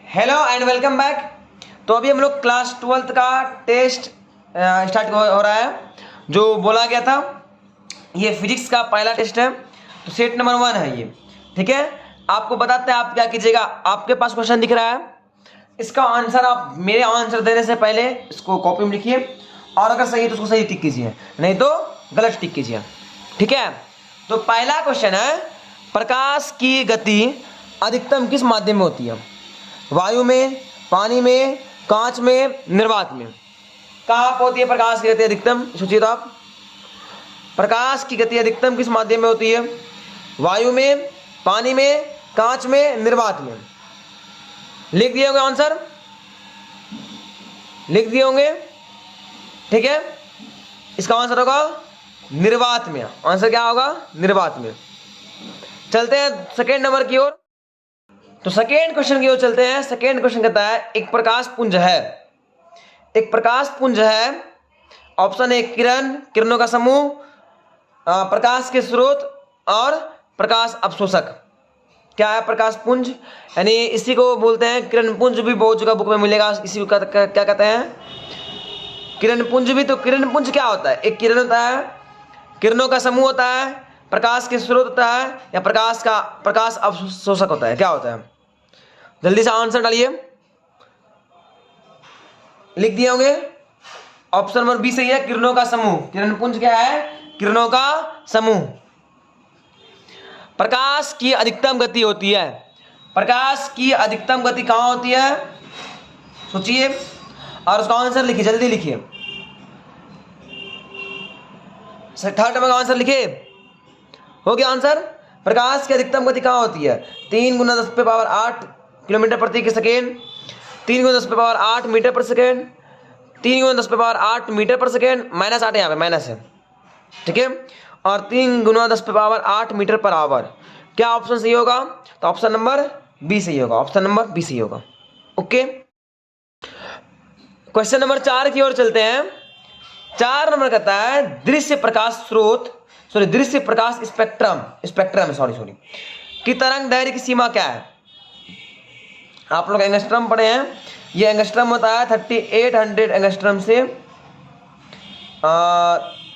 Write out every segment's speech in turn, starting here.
Hello and welcome back. तो अभी हम लोग क्लास 12th का टेस्ट स्टार्ट हो रहा है, जो बोला गया था। ये फिजिक्स का पहला टेस्ट है, तो सेट नंबर 1 है ये। ठीक है, आपको बताते हैं आप क्या कीजिएगा। आपके पास क्वेश्चन दिख रहा है, इसका आंसर आप मेरे आंसर देने से पहले इसको कॉपी में लिखिए, और अगर सही है तो उसको सही टिक कीजिए, नहीं तो गलत टिक कीजिए। ठीक है, तो पहला क्वेश्चन है, प्रकाश की गति अधिकतम किस माध्यम में होती है? वायु में, पानी में, कांच में, निर्वात में। कहाँ पर होती है प्रकाश की गति अधिकतम? सोचिए तो आप, प्रकाश की गति अधिकतम किस माध्यम में होती है? वायु में, पानी में, कांच में, निर्वात में। लिख दिए होंगे आंसर, लिख दिए होंगे। ठीक है, इसका आंसर होगा निर्वात में। आंसर क्या होगा? निर्वात में। चलते हैं सेकेंड नंबर की ओर। तो सेकेंड क्वेश्चन की ओर चलते हैं। सेकेंड क्वेश्चन कहता है, एक प्रकाश पुंज है, एक प्रकाश पुंज है। ऑप्शन ए किरण, किरणों का समूह, प्रकाश के स्रोत और प्रकाश अवशोषक। क्या है प्रकाश पुंज? यानी इसी को बोलते हैं किरण पुंज, भी बहुत जगह बुक में मिलेगा। इसी को क्या कहते हैं? किरण पुंज भी। तो किरण पुंज क्या होता है? एक किरण होता है, किरणों का समूह होता है, प्रकाश के स्रोत होता है, या प्रकाश अवशोषक होता है? क्या होता है? जल्दी से आंसर डालिए। लिख दिए होंगे। ऑप्शन नंबर बी सही है, किरणों का समूह। किरण पुंज क्या है? किरणों का समूह। प्रकाश की अधिकतम गति होती है, प्रकाश की अधिकतम गति कहां होती है? सोचिए और उसका आंसर लिखिए, जल्दी लिखिए। थर्ड नंबर का आंसर लिखिए। हो गया आंसर। प्रकाश की अधिकतम गति कहां होती है? 3 × 10⁸ किलोमीटर प्रति सेकेंड, 3 × 10⁸ मीटर पर सेकेंड, 3 × 10⁸ मीटर पर सेकेंड, -8 यहाँ पे माइनस है। ठीक है, और 3 × 10⁸ मीटर पर आवर। क्या ऑप्शन सही होगा? तो ऑप्शन नंबर बी सही होगा, ऑप्शन नंबर बी सही होगा। ओके, क्वेश्चन नंबर 4 की ओर चलते हैं। 4 नंबर कहता है, दृश्य प्रकाश स्रोत, दृश्य प्रकाश स्पेक्ट्रम की तरंग दैर्घ्य की सीमा क्या है? आप लोग एंगस्ट्रम पढ़े हैं। ये एंगस्ट्रम होता है 3800 एंगस्ट्रम से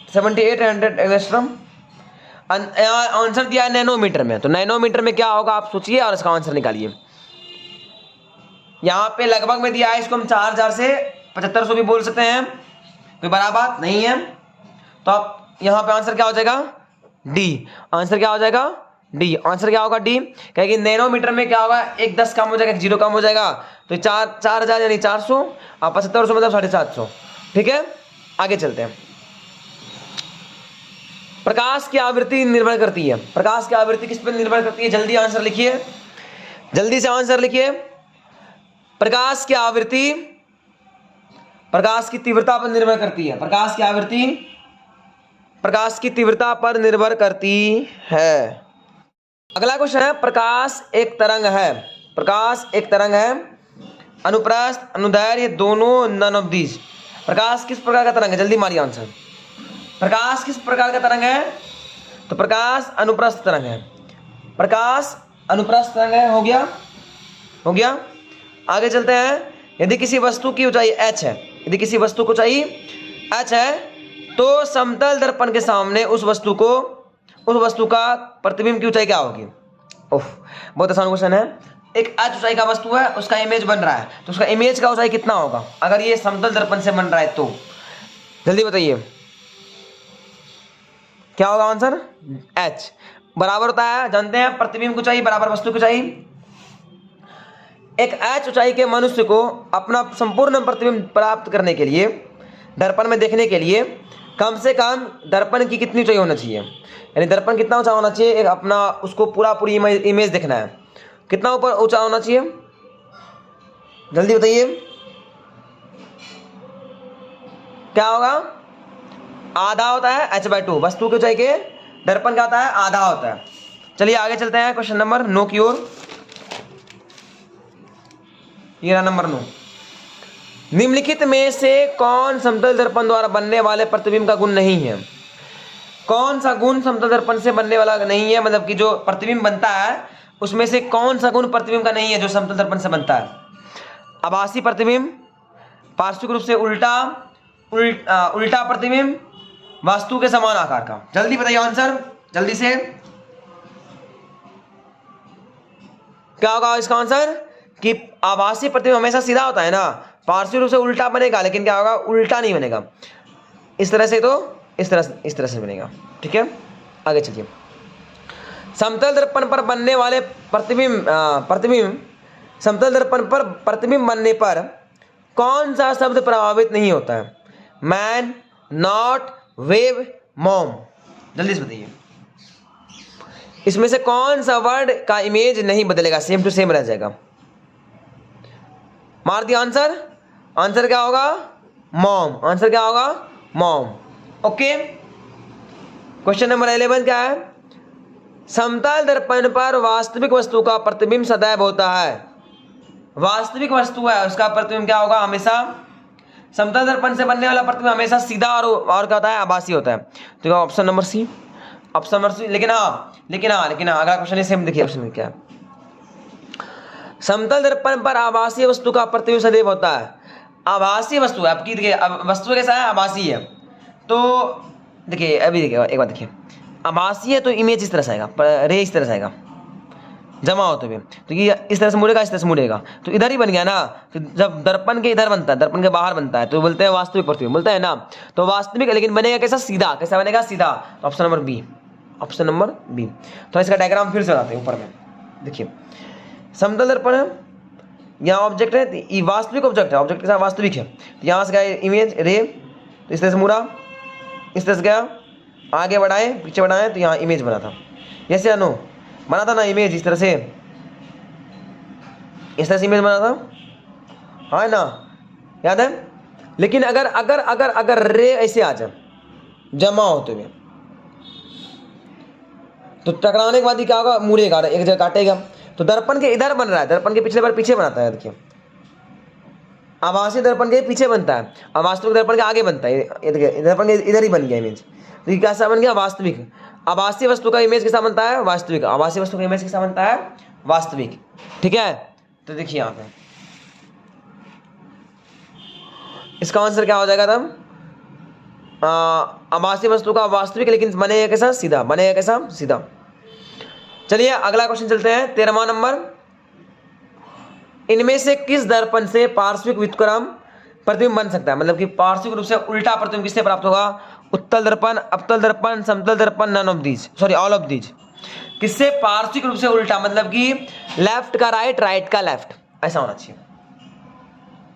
7800 एंगस्ट्रम। आंसर दिया है नैनोमीटर में, तो नैनोमीटर में क्या होगा आप सोचिए और इसका आंसर निकालिए। यहाँ पे लगभग में दिया है, इसको हम 4000 से 7500 भी बोल सकते हैं, कोई बड़ा बात नहीं है। तो आप यहाँ पे आंसर क्या हो जाएगा? डी। आंसर क्या हो जाएगा? डी। आंसर क्या होगा? डी। क्योंकि नैनोमीटर में क्या होगा, एक 10 कम हो जाएगा, एक 0 कम हो जाएगा, तो 4000 यानी 400 और 7500 मतलब 750। ठीक है, आगे चलते हैं। प्रकाश की आवृत्ति निर्भर करती है, प्रकाश की आवृत्ति किस पर निर्भर करती है? जल्दी आंसर लिखिए, जल्दी से आंसर लिखिए। प्रकाश की आवृत्ति प्रकाश की तीव्रता पर निर्भर करती है। प्रकाश की आवृत्ति प्रकाश की तीव्रता पर निर्भर करती है। अगला क्वेश्चन है, प्रकाश एक तरंग है, प्रकाश एक तरंग है, अनुप्रस्थ अनुदैर्घ्य दोनों नन ऑफ दीज। प्रकाश किस प्रकार का तरंग है? जल्दी मारिए आंसर। प्रकाश किस प्रकार का तरंग है? तो प्रकाश अनुप्रस्थ तरंग है, प्रकाश अनुप्रस्थ तरंग है। हो गया, हो गया। आगे चलते हैं। यदि किसी वस्तु की ऊंचाई h है, यदि किसी वस्तु की ऊंचाई h है, तो समतल दर्पण के सामने उस वस्तु का प्रतिबिंब की ऊंचाई क्या होगी? ओह, बहुत आसान क्वेश्चन है। एक h ऊंचाई का वस्तु है, उसका इमेज बन रहा है, तो उसका इमेज का ऊंचाई कितना होगा अगर ये समतल दर्पण से बन रहा है? तो जल्दी बताइए क्या होगा आंसर? h बराबर होता है, जानते हैं, प्रतिबिंब की ऊंचाई बराबर वस्तु की ऊंचाई। एक h ऊंचाई के मनुष्य को अपना संपूर्ण प्रतिबिंब प्राप्त करने के लिए, दर्पण में देखने के लिए कम से कम दर्पण की कितनी ऊंचाई होना चाहिए? यानी दर्पण कितना ऊंचा होना चाहिए? एक अपना उसको पूरी इमेज देखना है, कितना ऊपर ऊंचा होना चाहिए? जल्दी बताइए क्या होगा? आधा होता है h/2, वस्तु की ऊंचाई के दर्पण का होता है आधा होता है। चलिए आगे चलते हैं क्वेश्चन नंबर 9 की ओर। ये रहा नंबर 9। निम्नलिखित में से कौन समतल दर्पण द्वारा बनने वाले प्रतिबिंब का गुण नहीं है? कौन सा गुण समतल दर्पण से बनने वाला नहीं है? मतलब कि जो प्रतिबिंब बनता है उसमें से कौन सा गुण प्रतिबिंब का नहीं है जो समतल दर्पण से बनता है? आभासी प्रतिबिंब, पार्श्विक रूप से उल्टा प्रतिबिंब, वस्तु के समान आकार का। जल्दी बताइए आंसर, जल्दी से। क्या होगा इसका आंसर कि आभासी प्रतिबिंब हमेशा सीधा होता है ना, पार्श्विक रूप से उल्टा बनेगा, लेकिन क्या होगा, उल्टा नहीं बनेगा। इस तरह से तो इस तरह से बनेगा। ठीक है, आगे चलिए। समतल दर्पण पर बनने वाले प्रतिबिंब समतल दर्पण पर प्रतिबिंब बनने पर कौन सा शब्द प्रभावित नहीं होता है? Man, not, wave, mom. जल्दी से बताइए, इसमें से कौन सा वर्ड का इमेज नहीं बदलेगा, सेम टू सेम रह जाएगा? मार दिया आंसर। आंसर क्या होगा? मॉम। आंसर क्या होगा? मॉम। ओके, क्वेश्चन नंबर 11 क्या है? समतल दर्पण पर वास्तविक वस्तु का प्रतिबिंब सदैव होता है। वास्तविक वस्तु है, उसका प्रतिबिंब क्या होगा? हमेशा समतल दर्पण से बनने वाला प्रतिबिंब हमेशा सीधा और क्या होता है? आभासी होता है। तो option number C, option number C. लेकिन हाँ अगला क्वेश्चन है सेम, देखिए ऑप्शन में क्या है। समतल दर्पण पर आभासी वस्तु का प्रतिबिंब सदैव होता है। आभासी वस्तु है आपकी, देखिए वस्तु कैसा है? आभासी है। तो देखिए अभी देखिए एक बार देखिए, आभासी है तो इमेज इस तरह से आएगा, रे इस तरह से आएगा, जमा होते हुए। तो ये इस तरह से मुड़ेगा, इस तरह से मुड़ेगा, तो इधर ही बन गया ना। तो जब दर्पण के इधर बनता है, दर्पण के बाहर बनता है, तो बोलते हैं वास्तविक प्रतिबिंब, बोलते हैं ना। तो वास्तविक, लेकिन बनेगा कैसा? सीधा। कैसा बनेगा? सीधा। तो option number B, option number B. तो इसका डायग्राम फिर से बनाते हैं ऊपर में। देखिए समतल दर्पण है, यहाँ ऑब्जेक्ट है, ये वास्तविक ऑब्जेक्ट है, ऑब्जेक्ट के साथ वास्तविक है। तो यहाँ से गया इमेज रे, तो इस तरह से मुड़ा, इस तरह से गया, आगे बढ़ाए, पीछे बढ़ाए, तो यहाँ इमेज बना था। जैसे अनु बना था ना इमेज, इस तरह से इमेज बना था, हाँ ना, याद है? लेकिन अगर अगर अगर अगर रे ऐसे आ जाए जमा होते हुए, तो टकराने के बाद ही क्या होगा? मुड़ेगा, एक जगह काटेगा। तो दर्पण के इधर बन रहा है, दर्पण के पिछले बार पीछे बनाता है। देखिए आभासी दर्पण के पीछे बनता है, अवास्तविक दर्पण के आगे बनता है। ये देखिए दर्पण के इधर ही बन गया इमेज। तो ये कैसा बन गया? वास्तविक। आभासी वस्तु का इमेज कैसा बनता है? वास्तविक। आभासी वस्तु का इमेज कैसा बनता है? वास्तविक। ठीक है, तो देखिए यहाँ पे इसका आंसर क्या हो जाएगा तब? आभासी वस्तु का वास्तविक, लेकिन बनेगा कैसा? सीधा। बनेगा कैसा? सीधा। चलिए अगला क्वेश्चन चलते हैं, 13वां नंबर। इनमें से किस दर्पण से पार्श्विक व्युत्क्रम प्रतिबिंब बन सकता है? मतलब कि पार्श्विक रूप से उल्टा प्रतिबिंब किससे प्राप्त होगा? उत्तल दर्पण, अवतल दर्पण, समतल दर्पण, none of these, sorry all of these. किससे पार्श्विक रूप से उल्टा? मतलब कि लेफ्ट का राइट, राइट का लेफ्ट, ऐसा होना चाहिए।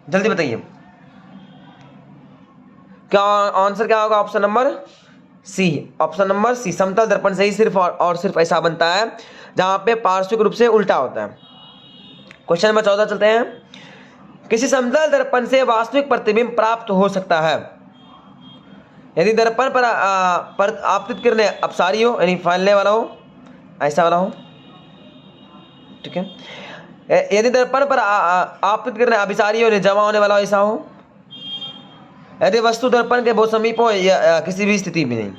जल्दी बताइए क्या आंसर क्या होगा? Option number C, option number C. समतल दर्पण से ही सिर्फ और सिर्फ ऐसा बनता है जहां पे पार्श्विक रूप से उल्टा होता है। क्वेश्चन नंबर 14 चलते हैं। किसी समतल दर्पण से वास्तविक प्रतिबिंब प्राप्त हो सकता है यदि दर्पण पर आपतित किरणें अपसारी हो, यानी फैलने वाला हो, ऐसा वाला हो। ठीक है, यदि दर्पण पर आपतित किरणें अभिसारी हो, जमा होने वाला हो, ऐसा हो। यदि वस्तु दर्पण के बहुत समीप हो या किसी भी स्थिति में नहीं।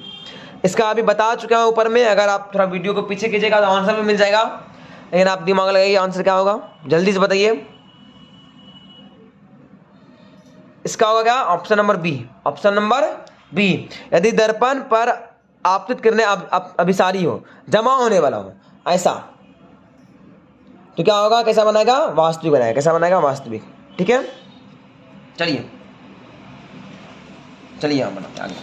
इसका अभी बता चुका हूं ऊपर में, अगर आप थोड़ा वीडियो को पीछे कीजिएगा तो आंसर भी मिल जाएगा, लेकिन आप दिमाग लगाइए आंसर क्या होगा, जल्दी से बताइए। इसका होगा क्या? Option number B, option number B. यदि दर्पण पर आपतित किरणें अभिसारी हो, जमा होने वाला हो, ऐसा, तो क्या होगा? कैसा बनाएगा? वास्तविक बनाएगा। कैसा बनाएगा? वास्तविक। ठीक है, चलिए हम बनाते आगे।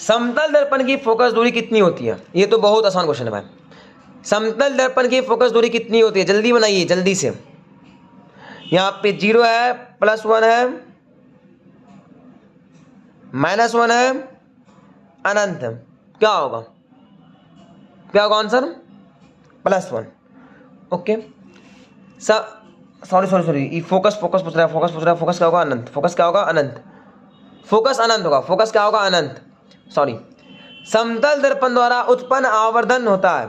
समतल दर्पण की फोकस दूरी कितनी होती है? ये तो बहुत आसान क्वेश्चन है भाई। समतल दर्पण की फोकस दूरी कितनी होती है? जल्दी बनाइए, जल्दी से। यहां पे 0 है, +1 है, -1 है, अनंत है। क्या होगा? क्या होगा आंसर? +1। ओके, सॉरी, फोकस पूछ रहा है, फोकस क्या होगा? अनंत। फोकस क्या होगा? अनंत। फोकस अनंत होगा। फोकस क्या होगा? अनंत। सॉरी, समतल दर्पण द्वारा उत्पन्न आवर्धन होता है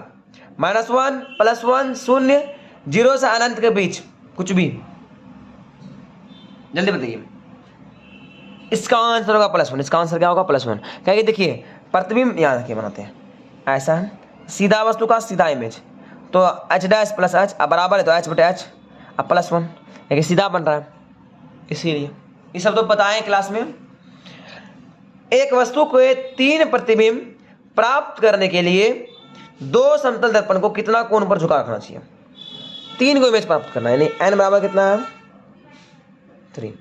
-1, +1, 0, 0 से अनंत के बीच, कुछ भी। जल्दी बताइए। इसका आंसर होगा +1। इसका आंसर क्या होगा? +1। क्या? देखिए प्रतिबिंब यहाँ रखिए, बनाते हैं ऐसा है, सीधा वस्तु का सीधा इमेज, तो H' + H बराबर है, तो H/H अब +1 यानी सीधा बन रहा है, इसीलिए ये सब तो बताएं क्लास में। एक वस्तु को 3 प्रतिबिंब प्राप्त करने के लिए 2 समतल दर्पण को कितना कोण पर झुका रखना चाहिए? 3 को इमेज प्राप्त करना है, यानी n बराबर कितना है 3।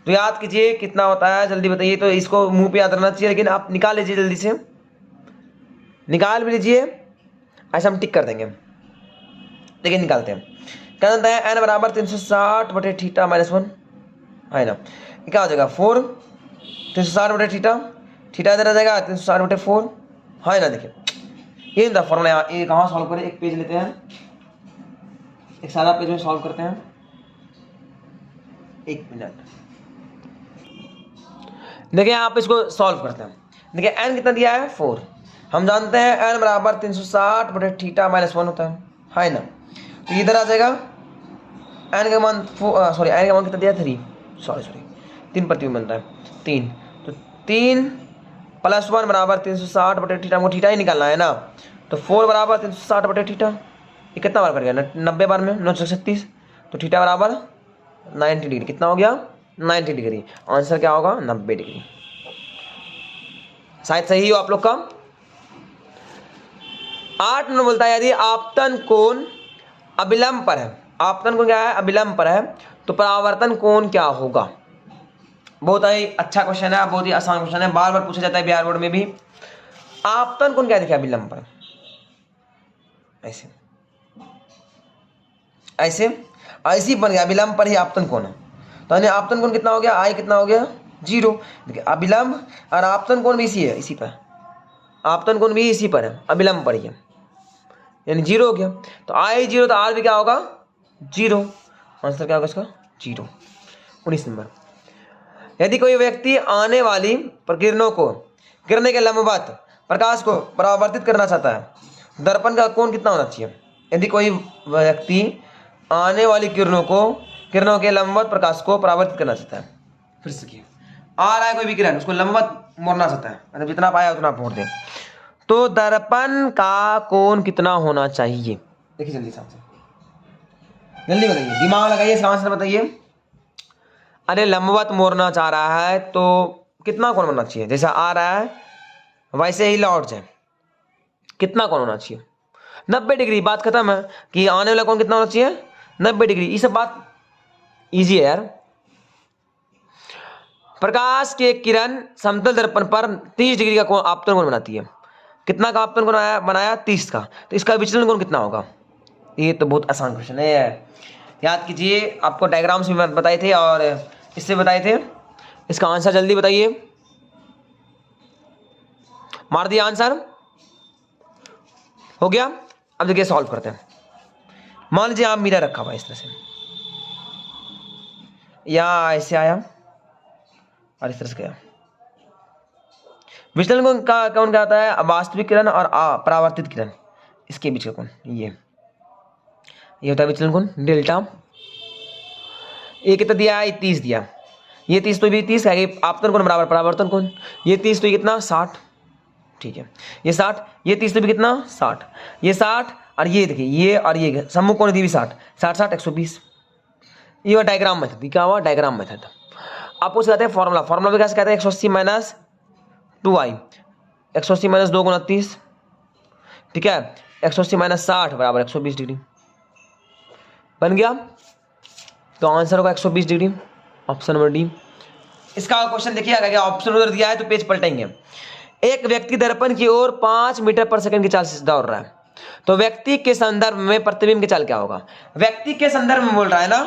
तो याद कीजिए कितना होता है, जल्दी बताइए। तो इसको मुंह पे याद रखना चाहिए, लेकिन आप निकाल लीजिए, जल्दी से निकाल भी लीजिए, ऐसा हम टिक कर देंगे। देखिए निकालते हैं, क्या बनता है n बराबर 360/θ-1 है ना। क्या हो जाएगा 4 360/θ, थीटा इधर आ जाएगा 360/4 है ना। देखिए ये था फॉर्मूला। ये कहाँ सॉल्व करें, एक पेज लेते हैं, एक सारा पेज में सॉल्व करते हैं। 1 मिनट, देखिए आप इसको सॉल्व करते हैं। देखिए n कितना दिया है 4, हम जानते हैं n बराबर 360/θ-1 होता है ना। तो इधर आ जाएगा n का मान n का मान कितना दिया 3, सॉरी 3 प्रतिबिंब बनता है 3। तो 3 + 1 बराबर 360/θ, हमको थीटा ही निकालना है ना। तो 4 बराबर 360/θ, ये कितना बार कर गया 90 बार में 936। तो थीटा बराबर 90 डिग्री, कितना हो गया 90 डिग्री। आंसर क्या होगा 90 डिग्री। शायद सही हो आप लोग का। 8 नंबर बोलता है यदि आपतन कोण अभिलंब पर है, आपतन कोण क्या है अभिलंब पर है, तो परावर्तन कोण क्या होगा? बहुत ही अच्छा क्वेश्चन है, बहुत ही आसान क्वेश्चन है, बार बार पूछा जाता है बिहार बोर्ड में भी। आपतन कोण क्या देखिए अभिलंब पर, ऐसे ऐसे ऐसे बन गया, अभिलंब पर ही आपतन कोण है। तो यानी आपतन कोण कितना हो गया, आई कितना हो गया 0। देखिए अभिलंब और आपतन कोण भी इसी है, इसी पर आपतन कोण भी इसी पर है, अभिलंब पर ही है, यानी 0 हो गया। तो आई 0 तो आर भी क्या होगा 0। आंसर क्या होगा इसका 0। 19 नंबर, यदि कोई व्यक्ति आने वाली प्रकिरणों को गिरने के लंबवत प्रकाश को परावर्तित करना चाहता है, दर्पण का कोण कितना होना चाहिए? यदि कोई व्यक्ति आने वाली किरणों के लंबवत प्रकाश को परावर्तित करना चाहता है, फिर से किया आ रहा है कोई भी किरण, उसको लंबवत मोड़ना चाहता है, मतलब जितना पाया उतना आप मोड़ दें, तो दर्पण का कोण कितना होना चाहिए? देखिए जल्दी से जल्दी बताइए, दिमाग लगाइए, इसका आंसर बताइए। अरे लंबवत मोड़ना चाह रहा है तो कितना कोण होना चाहिए? जैसा आ रहा है वैसे ही लौट जाए, कितना कोण होना चाहिए? 90 डिग्री। बात खत्म है कि आने वाला कोण कितना होना चाहिए 90 डिग्री। ये सब बात इजी है यार। प्रकाश की एक किरण समतल दर्पण पर 30 डिग्री का कोण आपतन कोण बनाती है। कितना का आपतन कोण बनाया 30 का, तो इसका विचलन कोण कितना होगा? ये तो बहुत आसान क्वेश्चन है, याद कीजिए। आपको डायग्राम से भी बताए थे और इससे बताए थे। इसका आंसर जल्दी बताइए। मार दिया आंसर, हो गया। अब देखिए सॉल्व करते हैं। मान लीजिए आप मिरर रखा हुआ इस तरह से, या ऐसे आया और इस तरह से गया। विचलन कोण का कौन क्या होता है? वास्तविक किरण और परावर्तित किरण, इसके बीच का कोण ये होता है विचलन कोण डेल्टा। ये कितना दिया है? 30 दिया। ये 30 तो भी 30 है, आपतन कोण बराबर परावर्तन कोण। ये 30 तो ये कितना 60, ठीक है। ये 60, ये 30 तो भी कितना 60, ये 60 और ये देखिए ये और ये सम्मुख कोण भी 60 60 60 120। ये हुआ डायग्राम मेथड। क्या हुआ? Diagram method. आपको सिखाते हैं फॉर्मूला भी कैसे कहते हैं 180 माइनस 2i, 180 माइनस 2 गुना 30, ठीक है। 180 माइनस 60 बराबर 120 डिग्री बन गया। तो आंसर होगा 120 डिग्री, ऑप्शन नंबर डी। इसका क्वेश्चन देखिए अगर ऑप्शन उधर दिया है तो पेज पलटेंगे। एक व्यक्ति दर्पण की ओर 5 मीटर पर सेकंड की चाल से दौड़ रहा है, तो व्यक्ति के संदर्भ में प्रतिबिंब की चाल क्या होगा? व्यक्ति के संदर्भ में बोल रहा है ना,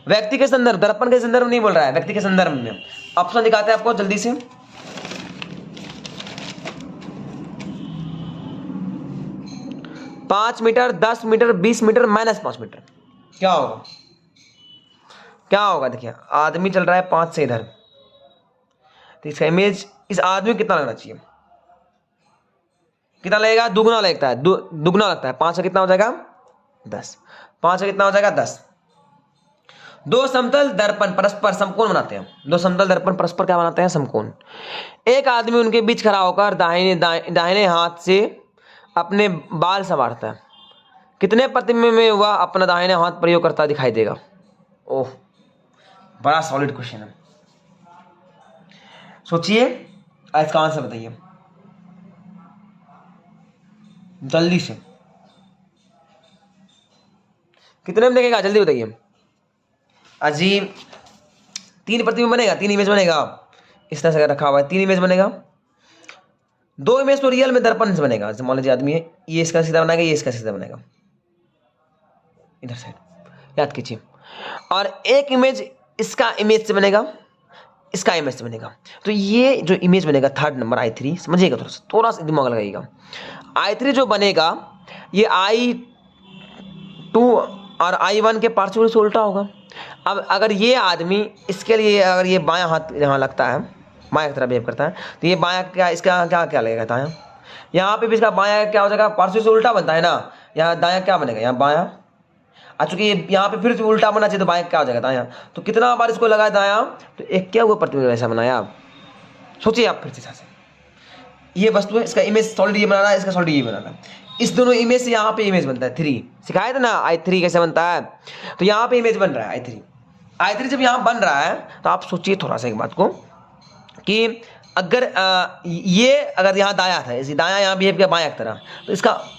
व्यक्ति के संदर्भ, दर्पण के संदर्भ नहीं बोल रहा है, व्यक्ति के संदर्भ में। ऑप्शन दिखाते हैं आपको जल्दी से। पांच मीटर, 10 मीटर, 20 मीटर, -5 मीटर, क्या होगा? क्या होगा? देखिए आदमी चल रहा है 5 से इधर, तो इसका इमेज इस आदमी को कितना लगना चाहिए? कितना लगेगा? दुगना लगता है, दुगना लगता है। 5 का कितना हो जाएगा 10, 5 का कितना हो जाएगा 10। दो समतल दर्पण परस्पर समकोण बनाते हैं, दो समतल दर्पण परस्पर क्या बनाते हैं? समकोण। एक आदमी उनके बीच खड़ा होकर दाहिने हाथ से अपने बाल संवारता है। कितने प्रतिबिंब में वह अपना दाहिने हाथ प्रयोग करता दिखाई देगा? ओह, बड़ा सॉलिड क्वेश्चन है, सोचिए इसका आंसर बताइए जल्दी से। कितने में देखेगा जल्दी बताइए। अजीब, 3 प्रतिबिंब बनेगा, 3 इमेज बनेगा, इस तरह से रखा हुआ है, 3 इमेज बनेगा। 2 इमेज तो रियल में दर्पण से बनेगा। मान लीजिए आदमी है, ये इसका सीधा बनाएगा, ये इसका सीधा बनेगा, इधर साइड याद कीजिए। और एक इमेज इसका इमेज से बनेगा, इसका इमेज से बनेगा। तो ये जो इमेज बनेगा थर्ड नंबर I3, समझिएगा, थोड़ा सा दिमाग लगाइएगा। I3 जो बनेगा ये I2 और I1 के पार्शियल से उल्टा होगा। अब अगर ये आदमी इसके लिए अगर ये बायां हाथ यहाँ लगता है, बायां की तरफ बिहेव करता है, तो ये बायां क्या, इसका क्या क्या लगेगा दायां। यहाँ पे भी इसका बायां क्या हो जाएगा, पार्शियल से उल्टा बनता है ना, यहाँ दायां क्या बनेगा, यहाँ बायां। चूंकि यहाँ पे फिर से उल्टा बना चाहिए तो बायां क्या हो जाएगा दायां। तो कितना बार इसको लगाया दायां, तो एक क्या हुआ प्रतिबिंब ऐसा बनाया। आप सोचिए आप फिर से, ये वस्तु है, इसका इमेज सॉलिड ये बना रहा है, इसका सॉलिड ये बना रहा है, इस दोनों इमेज से यहाँ पे इमेज बनता है 3। सिखाया था ना I3 कैसे बनता है। तो यहाँ पे इमेज बन रहा है I3 जब यहाँ बन रहा है तो आप सोचिए थोड़ा सा एक बात को कि अगर ये अगर यहाँ दायां था, इसी दायां यहाँ बिहेव किया बायां की तरह, तो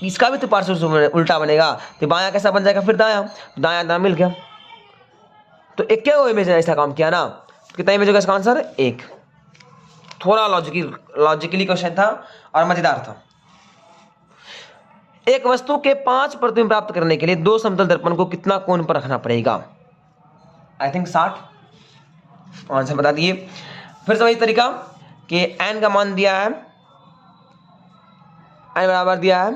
इसका भी तो पार्शियल उल्टा बनेगा, तो बायां कैसा बन जाएगा फिर दायां, दायां दायां मिल गया। तो एक क्या वो इमेज ने ऐसा काम किया ना, कितना इमेज होगा इसका आंसर 1। थोड़ा लॉजिकली क्वेश्चन था और मजेदार था। एक वस्तु के 5 प्रतिबिंब प्राप्त करने के लिए 2 समतल दर्पण को कितना कोण पर रखना पड़ेगा? I think 60। आंसर बता दिए। फिर से वही तरीका कि n का मान दिया है, n बराबर दिया है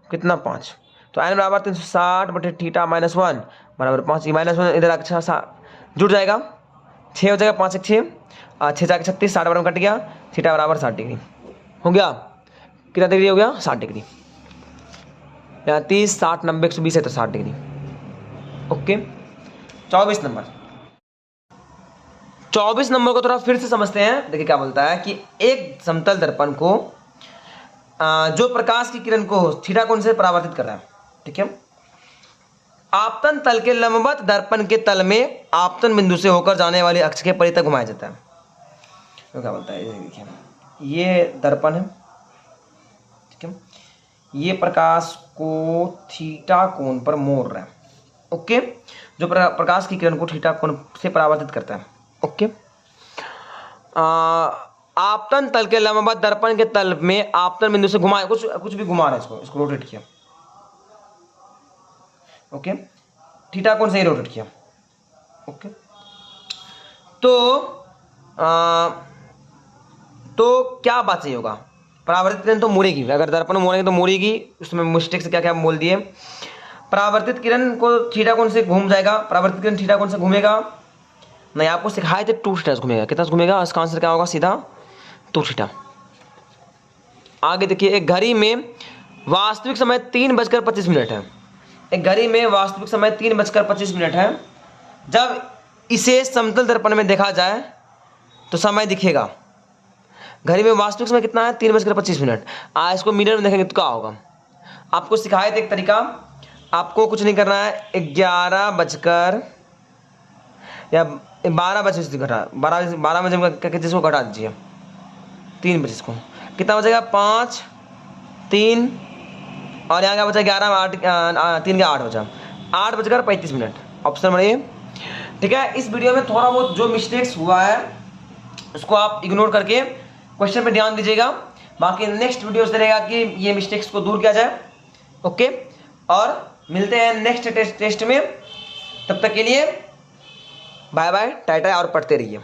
कितना 5, तो n बराबर 360 बटे थीटा माइनस 1 बराबर 5। ये माइनस 1 इधर अच्छा जुड़ जाएगा, 6 हो जाएगा, 5 1 6 6 जाके 36, 60 बराबर कट गया, थीटा बराबर 60 डिग्री हो गया। कितना डिग्री हो गया 60 डिग्री। यहाँ 30 60 90 120 है तो 60 डिग्री। ओके 24 नंबर को थोड़ा फिर से समझते हैं। देखिए क्या बोलता है कि एक समतल दर्पण को जो प्रकाश की किरण को थीटा कोण से परावर्तित कर रहा है, ठीक है, आपतन तल के लंबवत दर्पण के तल में आपतन बिंदु से होकर जाने वाले अक्ष के परितः घुमाया जाता है। तो क्या बोलता है, देखिए ये दर्पण है, ठीक है, ये प्रकाश को थीटा कोण पर मोड़ रहा है। ओके, जो प्रकाश की किरण को थीटा कोण से परावर्तित करता है। ओके, आपतन तल के लंबवत दर्पण के तल में आपतन बिंदु से घुमाया, कुछ भी घुमा रहा है, इसको रोटेट किया। ओके, थीटा कोण से ही रोटेट किया। ओके, तो क्या बात सही होगा, परावर्तित किरण तो मुड़ेगी, अगर दर्पण मोड़ेगी तो मुड़ेगी। उसमें मिस्टेक से क्या क्या बोल दिए, परावर्तित किरण को थीटा कोण से घूम जाएगा, परावर्तित किरण थीटा कोण से घूमेगा नहीं, आपको सिखाए थे 2 थीटा से घूमेगा। कितना से घूमेगा, इसका आंसर क्या होगा सीधा 2 थीटा। आगे देखिए, एक घड़ी में वास्तविक समय 3:25 है। एक घड़ी में वास्तविक समय 3:25 है। जब इसे समतल दर्पण में देखा जाए तो समय दिखेगा। घड़ी में वास्तविक समय कितना है 3:25। इसको मिनट में देखेंगे तो क्या होगा। आपको सिखाए थे एक तरीका, आपको कुछ नहीं करना है, 11 बजकर या 12 बजे से घटा, 12 बजे जिसको घटा दीजिए 3 बजे को, कितना बचेगा 5 3 और यहाँ क्या बचा 11 8 3 का 8 बचा, 8:35। ऑप्शन नंबर ए, ठीक है। इस वीडियो में थोड़ा बहुत जो मिस्टेक्स हुआ है उसको आप इग्नोर करके क्वेश्चन पे ध्यान दीजिएगा। बाकी नेक्स्ट वीडियो से रहेगा कि ये मिस्टेक्स को दूर किया जाए। ओके, और मिलते हैं नेक्स्ट टेस्ट में। तब तक के लिए बाय बाय, टाटा, और पढ़ते रहिए।